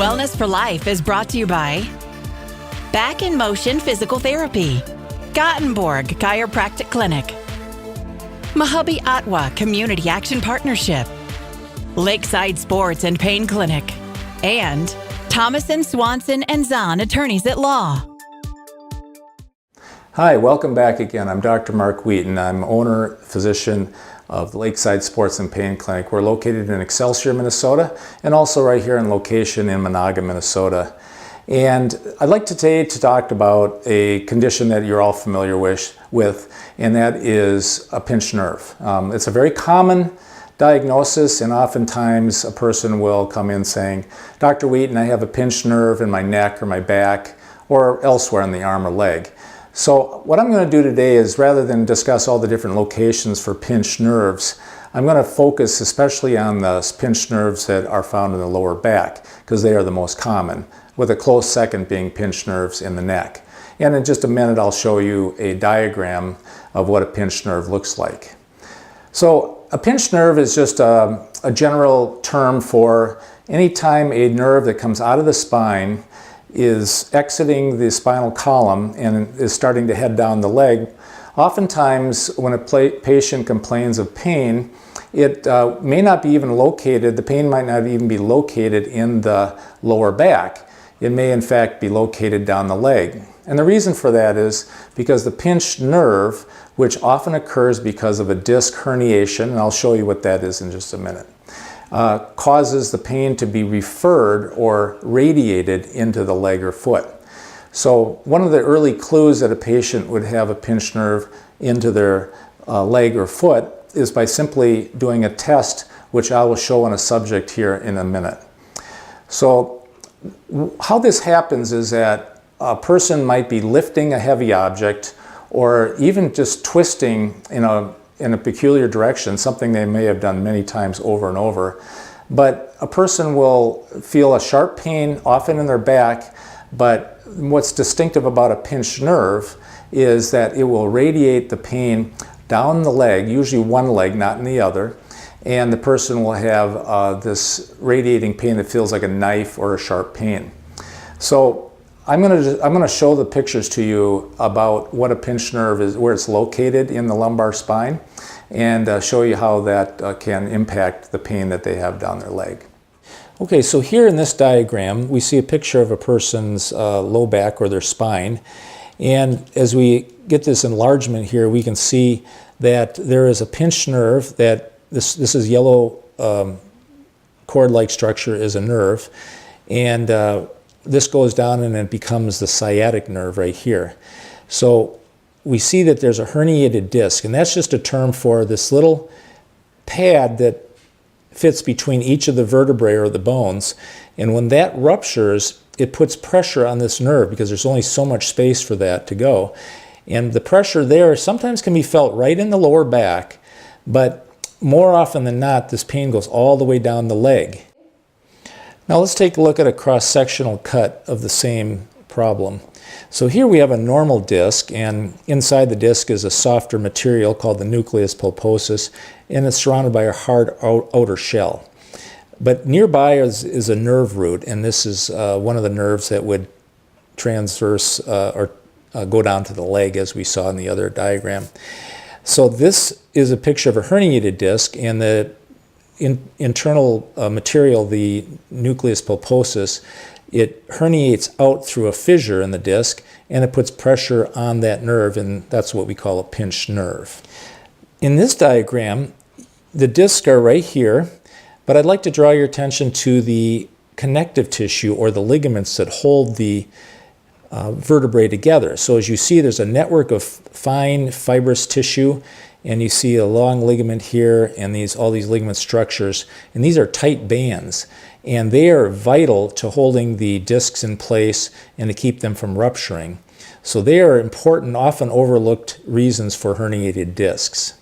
Wellness for Life is brought to you by Back in Motion Physical Therapy, Gothenburg Chiropractic Clinic, Mahabi Atwa Community Action Partnership, Lakeside Sports and Pain Clinic, and Thomason, Swanson, and Zahn Attorneys at Law. Hi, welcome back again. I'm Dr. Mark Wheaton. I'm owner, physician of the Lakeside Sports and Pain Clinic. We're located in Excelsior, Minnesota, and also right here in location in Monaga, Minnesota. And I'd like today to talk about a condition that you're all familiar with, and that is a pinched nerve. It's a very common diagnosis, and oftentimes a person will come in saying, Dr. Wheaton, I have a pinched nerve in my neck or my back or elsewhere in the arm or leg. So what I'm going to do today is, rather than discuss all the different locations for pinched nerves, I'm going to focus especially on the pinched nerves that are found in the lower back, because they are the most common, with a close second being pinched nerves in the neck. And in just a minute I'll show you a diagram of what a pinched nerve looks like. So a pinched nerve is just a general term for any time a nerve that comes out of the spine is exiting the spinal column and is starting to head down the leg. Oftentimes when a patient complains of pain, it may not be even located, the pain might not even be located in the lower back. It may in fact be located down the leg. And the reason for that is because the pinched nerve, which often occurs because of a disc herniation, and I'll show you what that is in just a minute, causes the pain to be referred or radiated into the leg or foot. So one of the early clues that a patient would have a pinched nerve into their leg or foot is by simply doing a test, which I will show on a subject here in a minute. So how this happens is that a person might be lifting a heavy object or even just twisting in a peculiar direction, something they may have done many times over and over. But a person will feel a sharp pain often in their back, but what's distinctive about a pinched nerve is that it will radiate the pain down the leg, usually one leg, not in the other, and the person will have this radiating pain that feels like a knife or a sharp pain. So I'm going to show the pictures to you about what a pinched nerve is, where it's located in the lumbar spine, and show you how that can impact the pain that they have down their leg. Okay, so here in this diagram we see a picture of a person's low back or their spine, and as we get this enlargement here we can see that there is a pinched nerve. That this is yellow cord-like structure is a nerve, and this goes down and it becomes the sciatic nerve right here. So we see that there's a herniated disc, and that's just a term for this little pad that fits between each of the vertebrae or the bones. And when that ruptures, it puts pressure on this nerve because there's only so much space for that to go. And the pressure there sometimes can be felt right in the lower back, but more often than not, this pain goes all the way down the leg. Now let's take a look at a cross-sectional cut of the same problem. So here we have a normal disc, and inside the disc is a softer material called the nucleus pulposus, and it's surrounded by a hard outer shell. But nearby is a nerve root, and this is one of the nerves that would transverse or go down to the leg, as we saw in the other diagram. So this is a picture of a herniated disc, and the internal material, the nucleus pulposus, it herniates out through a fissure in the disc, and it puts pressure on that nerve, and that's what we call a pinched nerve. In this diagram, the discs are right here, but I'd like to draw your attention to the connective tissue or the ligaments that hold the vertebrae together. So as you see, there's a network of fine fibrous tissue, and you see a long ligament here and all these ligament structures, and these are tight bands, and they are vital to holding the discs in place and to keep them from rupturing. So they are important, often overlooked reasons for herniated discs.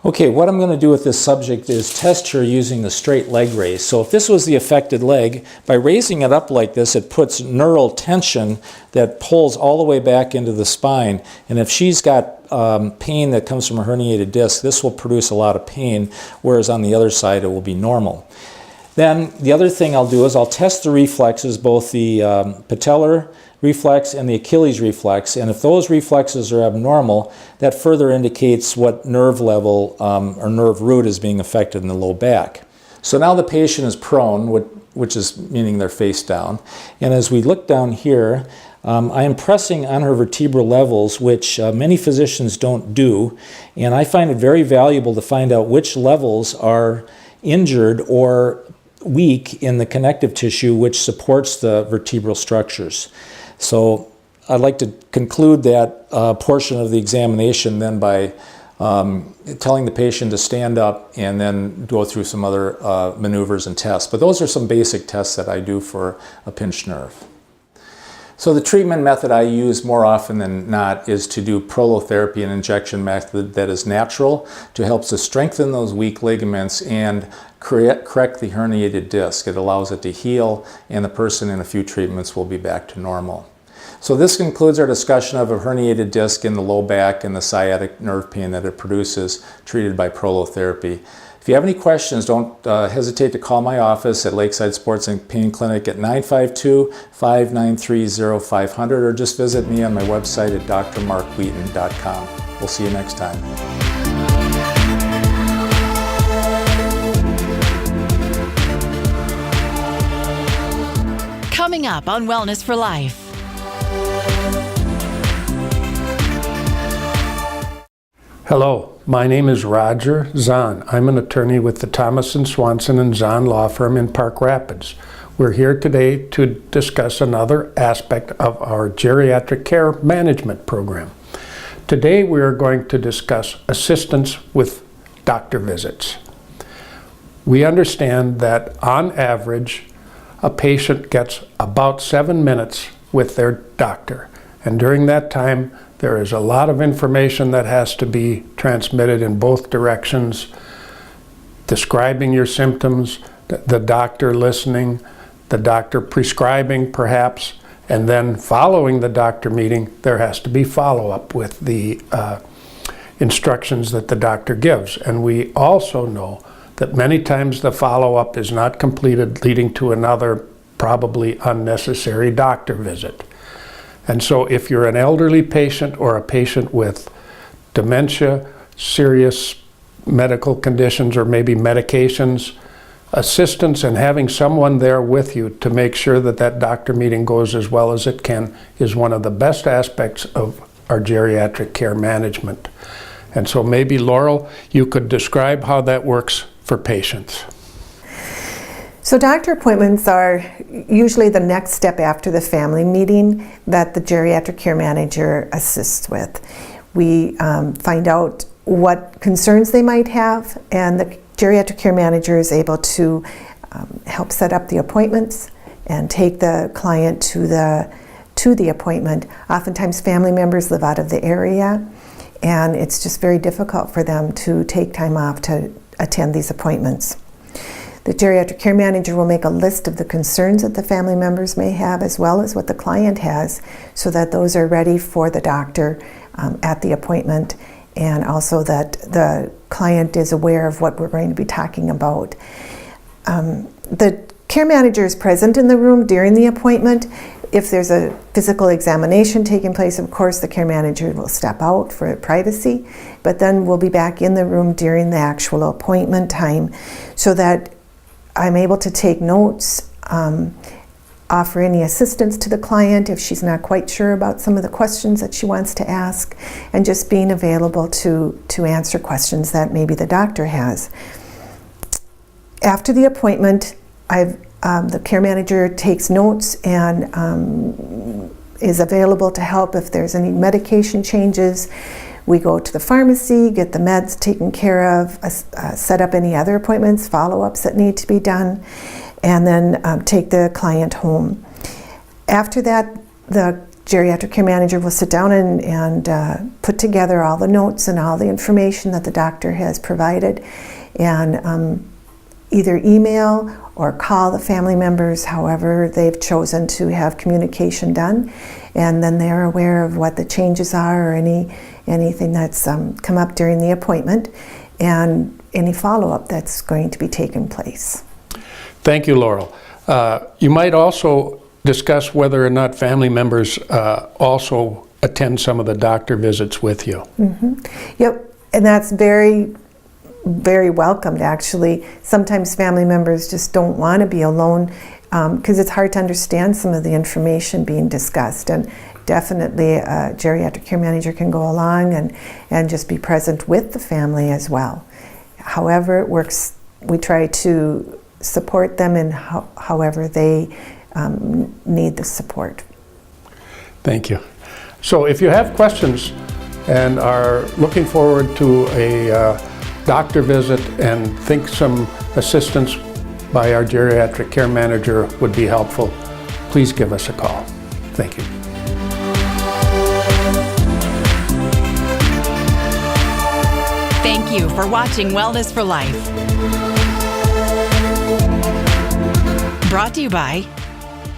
Okay, what I'm going to do with this subject is test her using the straight leg raise. So if this was the affected leg, by raising it up like this, it puts neural tension that pulls all the way back into the spine. And if she's got pain that comes from a herniated disc, this will produce a lot of pain, whereas on the other side it will be normal. Then the other thing I'll do is I'll test the reflexes, both the patellar reflex and the Achilles reflex, and if those reflexes are abnormal, that further indicates what nerve level or nerve root is being affected in the low back. So now the patient is prone, which is meaning they're face down, and as we look down here, I am pressing on her vertebral levels, which many physicians don't do, and I find it very valuable to find out which levels are injured or weak in the connective tissue which supports the vertebral structures. So I'd like to conclude that portion of the examination then by telling the patient to stand up and then go through some other maneuvers and tests. But those are some basic tests that I do for a pinched nerve. So the treatment method I use more often than not is to do prolotherapy, an injection method that is natural to help to strengthen those weak ligaments and correct the herniated disc. It allows it to heal, and the person in a few treatments will be back to normal. So this concludes our discussion of a herniated disc in the low back and the sciatic nerve pain that it produces treated by prolotherapy. If you have any questions, don't hesitate to call my office at Lakeside Sports and Pain Clinic at 952-593-0500 or just visit me on my website at drmarkwheaton.com. We'll see you next time. Coming up on Wellness for Life. Hello, my name is Roger Zahn. I'm an attorney with the Thomas & Swanson & Zahn Law Firm in Park Rapids. We're here today to discuss another aspect of our geriatric care management program. Today we are going to discuss assistance with doctor visits. We understand that on average, a patient gets about 7 minutes with their doctor, and during that time there is a lot of information that has to be transmitted in both directions, describing your symptoms, the doctor listening, the doctor prescribing perhaps, and then following the doctor meeting, there has to be follow-up with the instructions that the doctor gives. And we also know that many times the follow-up is not completed, leading to another probably unnecessary doctor visit. And so if you're an elderly patient or a patient with dementia, serious medical conditions, or maybe medications, assistance and having someone there with you to make sure that that doctor meeting goes as well as it can is one of the best aspects of our geriatric care management. And so maybe Laurel, you could describe how that works for patients. So doctor appointments are usually the next step after the family meeting that the geriatric care manager assists with. We find out what concerns they might have, and the geriatric care manager is able to help set up the appointments and take the client to the appointment. Oftentimes family members live out of the area, and it's just very difficult for them to take time off to attend these appointments. The geriatric care manager will make a list of the concerns that the family members may have, as well as what the client has, so that those are ready for the doctor at the appointment, and also that the client is aware of what we're going to be talking about. The care manager is present in the room during the appointment. If there's a physical examination taking place, of course, the care manager will step out for privacy, but then we'll be back in the room during the actual appointment time, so that I'm able to take notes, offer any assistance to the client if she's not quite sure about some of the questions that she wants to ask, and just being available to answer questions that maybe the doctor has. After the appointment, the care manager takes notes and is available to help if there's any medication changes. We go to the pharmacy, get the meds taken care of, set up any other appointments, follow-ups that need to be done, and then take the client home. After that, the geriatric care manager will sit down and put together all the notes and all the information that the doctor has provided, and either email or call the family members, however they've chosen to have communication done, and then they're aware of what the changes are or anything that's come up during the appointment, and any follow-up that's going to be taking place. Thank you, Laurel. You might also discuss whether or not family members also attend some of the doctor visits with you. Yep, and that's very, very welcomed, actually. Sometimes family members just don't want to be alone because it's hard to understand some of the information being discussed. And definitely a geriatric care manager can go along and just be present with the family as well. However it works, we try to support them in however they need the support. Thank you. So if you have questions and are looking forward to a doctor visit and think some assistance by our geriatric care manager would be helpful, please give us a call. Thank you. Thank you for watching Wellness for Life. Brought to you by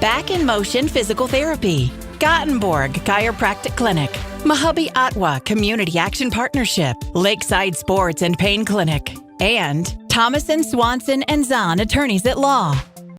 Back in Motion Physical Therapy, Gothenburg Chiropractic Clinic, Mahabi Ottawa Community Action Partnership, Lakeside Sports and Pain Clinic, and Thomason, Swanson, and Zahn Attorneys at Law.